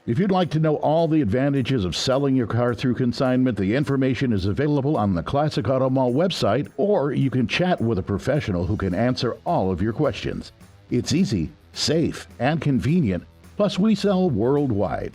If you'd like to know all the advantages of selling your car through consignment, the information is available on the Classic Auto Mall website, or you can chat with a professional who can answer all of your questions. It's easy, safe, and convenient. Plus, we sell worldwide.